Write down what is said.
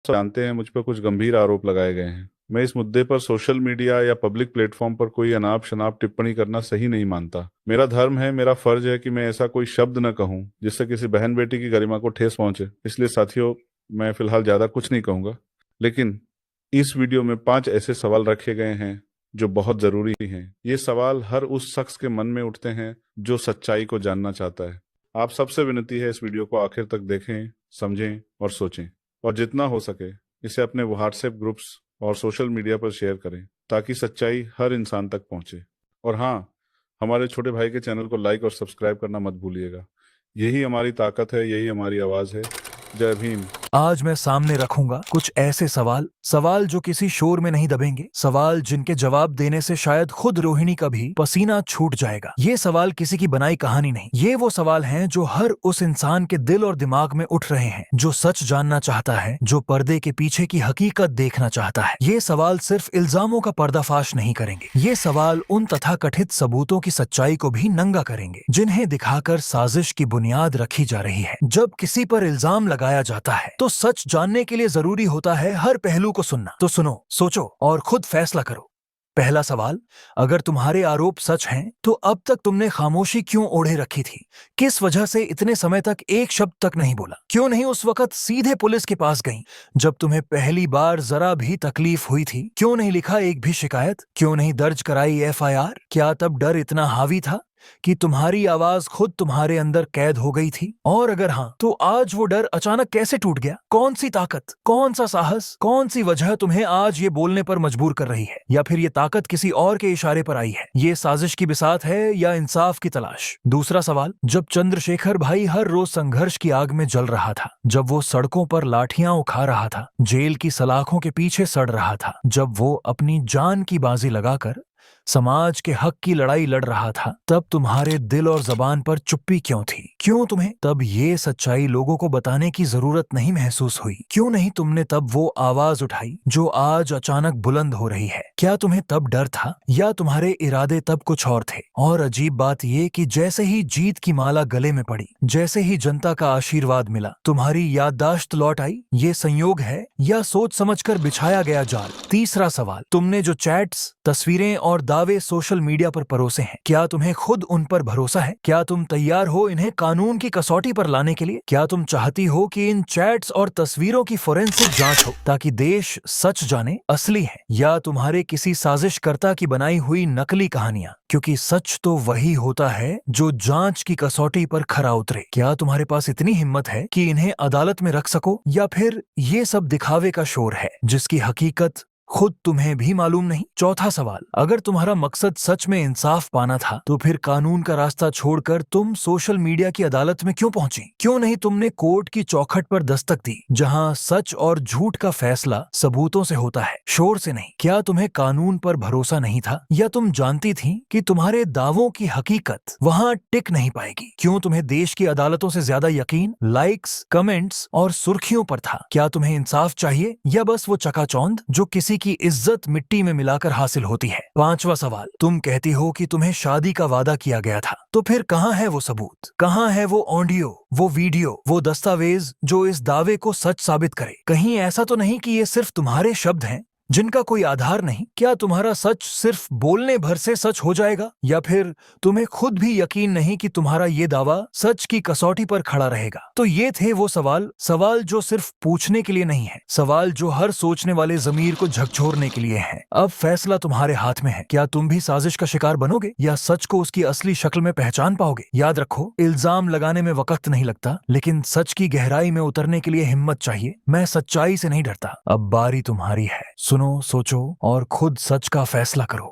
जानते हैं मुझ पर कुछ गंभीर आरोप लगाए गए हैं। मैं इस मुद्दे पर सोशल मीडिया या पब्लिक प्लेटफॉर्म पर कोई अनाप शनाप टिप्पणी करना सही नहीं मानता। मेरा धर्म है, मेरा फर्ज है कि मैं ऐसा कोई शब्द न कहूं जिससे किसी बहन बेटी की गरिमा को ठेस पहुंचे। इसलिए साथियों, मैं फिलहाल ज्यादा कुछ नहीं कहूंगा, लेकिन इस वीडियो में 5 ऐसे सवाल रखे गए हैं जो बहुत जरूरी हैं। ये सवाल हर उस शख्स के मन में उठते हैं जो सच्चाई को जानना चाहता है। आप सबसे विनती है, इस वीडियो को आखिर तक देखें, समझें और सोचें, और जितना हो सके इसे अपने व्हाट्सएप ग्रुप्स और सोशल मीडिया पर शेयर करें ताकि सच्चाई हर इंसान तक पहुंचे। और हाँ, हमारे छोटे भाई के चैनल को लाइक और सब्सक्राइब करना मत भूलिएगा। यही हमारी ताकत है, यही हमारी आवाज़ है। जय भीम। आज मैं सामने रखूंगा कुछ ऐसे सवाल जो किसी शोर में नहीं दबेंगे, सवाल जिनके जवाब देने से शायद खुद रोहिणी का भी पसीना छूट जाएगा। ये सवाल किसी की बनाई कहानी नहीं, ये वो सवाल हैं जो हर उस इंसान के दिल और दिमाग में उठ रहे हैं जो सच जानना चाहता है, जो पर्दे के पीछे की हकीकत देखना चाहता है। ये सवाल सिर्फ इल्जामों का पर्दाफाश नहीं करेंगे, ये सवाल उन तथाकथित सबूतों की सच्चाई को भी नंगा करेंगे जिन्हें दिखाकर साजिश की बुनियाद रखी जा रही है। जब किसी पर इल्जाम लगाया जाता है तो सच जानने के लिए जरूरी होता है हर पहलू को सुनना। तो सुनो, सोचो और खुद फैसला करो। पहला सवाल, अगर तुम्हारे आरोप सच हैं तो अब तक तुमने खामोशी क्यों ओढ़े रखी थी? किस वजह से इतने समय तक एक शब्द तक नहीं बोला? क्यों नहीं उस वक्त सीधे पुलिस के पास गई जब तुम्हें पहली बार जरा भी तकलीफ हुई थी? क्यों नहीं लिखा एक भी शिकायत? क्यों नहीं दर्ज कराई FIR? क्या तब डर इतना हावी था कि तुम्हारी आवाज खुद तुम्हारे अंदर कैद हो गई थी? और अगर हाँ, तो आज वो डर अचानक कैसे टूट गया? कौन सी ताकत, कौन सा साहस, कौन सी वजह तुम्हें आज ये बोलने पर मजबूर कर रही है? या फिर ये ताकत किसी और के इशारे पर आई है? ये साजिश की बिसात है या इंसाफ की तलाश? दूसरा सवाल, जब चंद्रशेखर भाई हर रोज संघर्ष की आग में जल रहा था, जब वो सड़कों पर लाठियां उठा रहा था, जेल की सलाखों के पीछे सड़ रहा था, जब वो अपनी जान की बाजी लगाकर समाज के हक की लड़ाई लड़ रहा था, तब तुम्हारे दिल और जबान पर चुप्पी क्यों थी? क्यों तुम्हें तब ये सच्चाई लोगों को बताने की जरूरत नहीं महसूस हुई? क्यों नहीं तुमने तब वो आवाज उठाई जो आज अचानक बुलंद हो रही है? क्या तुम्हें तब डर था या तुम्हारे इरादे तब कुछ और थे? और अजीब बात ये कि जैसे ही जीत की माला गले में पड़ी, जैसे ही जनता का आशीर्वाद मिला, तुम्हारी याददाश्त लौट आई। ये संयोग है या सोच समझकर बिछाया गया जाल? तीसरा सवाल, तुमने जो चैट्स, तस्वीरें और दावे सोशल मीडिया पर परोसे हैं, क्या तुम्हें खुद उन पर भरोसा है? क्या तुम तैयार हो इन्हें कानून की कसौटी पर लाने के लिए? क्या तुम चाहती हो कि इन चैट्स और तस्वीरों की फोरेंसिक जांच हो ताकि देश सच जाने असली है या तुम्हारे किसी साजिशकर्ता की बनाई हुई नकली कहानियां? क्योंकि सच तो वही होता है जो जांच की कसौटी पर खरा उतरे। क्या तुम्हारे पास इतनी हिम्मत है कि इन्हें अदालत में रख सको, या फिर ये सब दिखावे का शोर है जिसकी हकीकत खुद तुम्हें भी मालूम नहीं? चौथा सवाल, अगर तुम्हारा मकसद सच में इंसाफ पाना था तो फिर कानून का रास्ता छोड़कर तुम सोशल मीडिया की अदालत में क्यों पहुंची? क्यों नहीं तुमने कोर्ट की चौखट पर दस्तक दी जहां सच और झूठ का फैसला सबूतों से होता है, शोर से नहीं? क्या तुम्हें कानून पर भरोसा नहीं था, या तुम जानती थी कि तुम्हारे दावों की हकीकत वहां टिक नहीं पाएगी? क्यों तुम्हें देश की अदालतों से ज्यादा यकीन लाइक्स, कमेंट्स और सुर्खियों पर था? क्या तुम्हें इंसाफ चाहिए या बस वो चकाचौंध जो किसी की इज्जत मिट्टी में मिलाकर हासिल होती है? पांचवा सवाल, तुम कहती हो कि तुम्हें शादी का वादा किया गया था, तो फिर कहां है वो सबूत? कहां है वो ऑडियो, वो वीडियो, वो दस्तावेज जो इस दावे को सच साबित करे? कहीं ऐसा तो नहीं कि ये सिर्फ तुम्हारे शब्द हैं जिनका कोई आधार नहीं? क्या तुम्हारा सच सिर्फ बोलने भर से सच हो जाएगा, या फिर तुम्हें खुद भी यकीन नहीं कि तुम्हारा ये दावा सच की कसौटी पर खड़ा रहेगा? तो ये थे वो सवाल जो सिर्फ पूछने के लिए नहीं है, सवाल जो हर सोचने वाले जमीर को झकझोरने के लिए है। अब फैसला तुम्हारे हाथ में है। क्या तुम भी साजिश का शिकार बनोगे या सच को उसकी असली शक्ल में पहचान पाओगे? याद रखो, इल्जाम लगाने में वक्त नहीं लगता, लेकिन सच की गहराई में उतरने के लिए हिम्मत चाहिए। मैं सच्चाई से नहीं डरता। अब बारी तुम्हारी है। सुनो, सोचो और खुद सच का फैसला करो।